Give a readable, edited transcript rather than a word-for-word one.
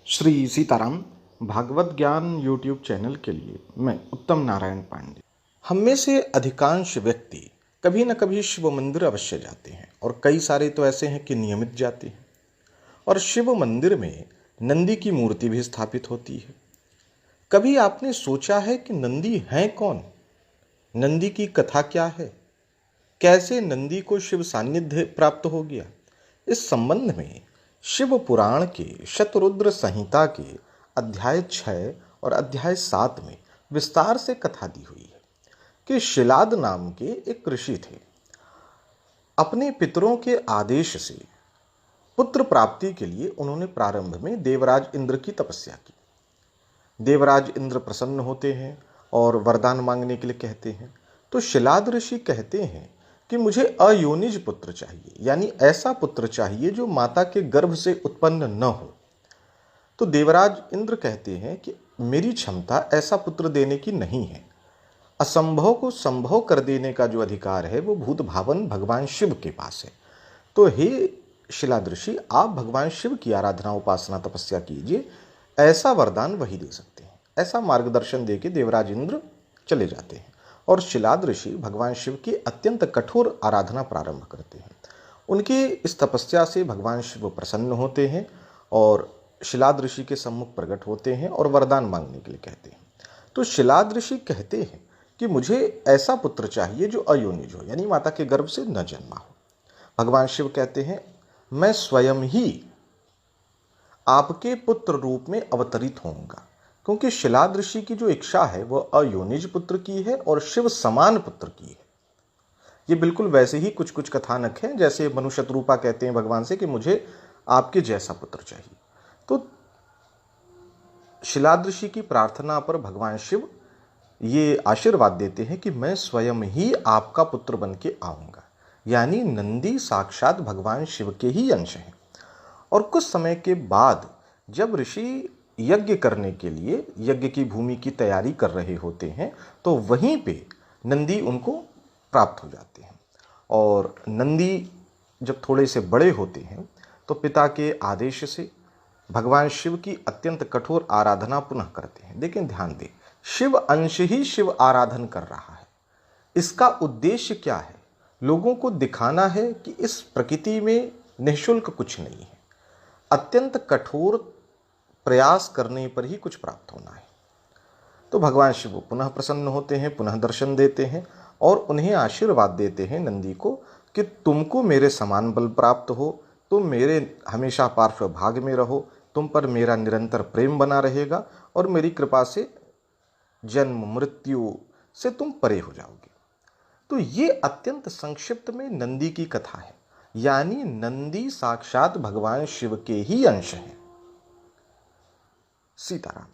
श्री सीताराम भागवत ज्ञान YouTube channel के लिए मैं उत्तम नारायण पांडे। हम में से अधिकांश व्यक्ति कभी न कभी शिव मंदिर अवश्य जाते हैं और कई सारे तो ऐसे हैं कि नियमित जाते हैं। और शिव मंदिर में नंदी की मूर्ति भी स्थापित होती है। कभी आपने सोचा है कि नंदी हैं कौन? नंदी की कथा क्या है? कैसे नंदी को शिव सान्निध्य प्राप्त हो गया? इस संबंध में शिव पुराण के शतरुद्र संहिता के अध्याय 6 और अध्याय 7 में विस्तार से कथा दी हुई है कि शिलाद नाम के एक ऋषि थे। अपने पितरों के आदेश से पुत्र प्राप्ति के लिए उन्होंने प्रारंभ में देवराज इंद्र की तपस्या की। देवराज इंद्र प्रसन्न होते हैं और वरदान मांगने के लिए कहते हैं। तो शिलाद ऋषि कहते हैं कि मुझे अयोनिज पुत्र चाहिए, यानी ऐसा पुत्र चाहिए जो माता के गर्भ से उत्पन्न न हो। तो देवराज इंद्र कहते हैं कि मेरी क्षमता ऐसा पुत्र देने की नहीं है। असंभव को संभव कर देने का जो अधिकार है वो भूत भावन भगवान शिव के पास है। तो हे शिलाद ऋषि, आप भगवान शिव की आराधना उपासना तपस्या कीजिए, ऐसा वरदान वही दे सकते हैं। ऐसा मार्गदर्शन देके देवराज इंद्र चले जाते हैं और शिलाद ऋषि भगवान शिव की अत्यंत कठोर आराधना प्रारंभ करते हैं। उनकी इस तपस्या से भगवान शिव प्रसन्न होते हैं और शिलाद ऋषि के सम्मुख प्रकट होते हैं और वरदान मांगने के लिए कहते हैं। तो शिलाद ऋषि कहते हैं कि मुझे ऐसा पुत्र चाहिए जो अयोनिज हो, यानी माता के गर्भ से न जन्मा हो। भगवान शिव कहते हैं मैं स्वयं ही आपके पुत्र रूप में अवतरित होऊंगा, क्योंकि शिलाद ऋषि की जो इच्छा है वह अयोनिज पुत्र की है और शिव समान पुत्र की है। ये बिल्कुल वैसे ही कुछ कुछ कथानक हैं जैसे मनु शतरूपा कहते हैं भगवान से कि मुझे आपके जैसा पुत्र चाहिए। तो शिलाद ऋषि की प्रार्थना पर भगवान शिव ये आशीर्वाद देते हैं कि मैं स्वयं ही आपका पुत्र बन के आऊंगा, यानी नंदी साक्षात भगवान शिव के ही अंश हैं। और कुछ समय के बाद जब ऋषि यज्ञ करने के लिए यज्ञ की भूमि की तैयारी कर रहे होते हैं तो वहीं पे नंदी उनको प्राप्त हो जाते हैं। और नंदी जब थोड़े से बड़े होते हैं तो पिता के आदेश से भगवान शिव की अत्यंत कठोर आराधना पुनः करते हैं। लेकिन ध्यान दें, शिव अंश ही शिव आराधन कर रहा है। इसका उद्देश्य क्या है? लोगों को दिखाना है कि इस प्रकृति में निःशुल्क कुछ नहीं है, अत्यंत कठोर प्रयास करने पर ही कुछ प्राप्त होना है। तो भगवान शिव पुनः प्रसन्न होते हैं, पुनः दर्शन देते हैं और उन्हें आशीर्वाद देते हैं नंदी को कि तुमको मेरे समान बल प्राप्त हो, तुम मेरे हमेशा पार्श्व भाग में रहो, तुम पर मेरा निरंतर प्रेम बना रहेगा और मेरी कृपा से जन्म मृत्यु से तुम परे हो जाओगे। तो ये अत्यंत संक्षिप्त में नंदी की कथा है, यानी नंदी साक्षात भगवान शिव के ही अंश हैं। सीताराम।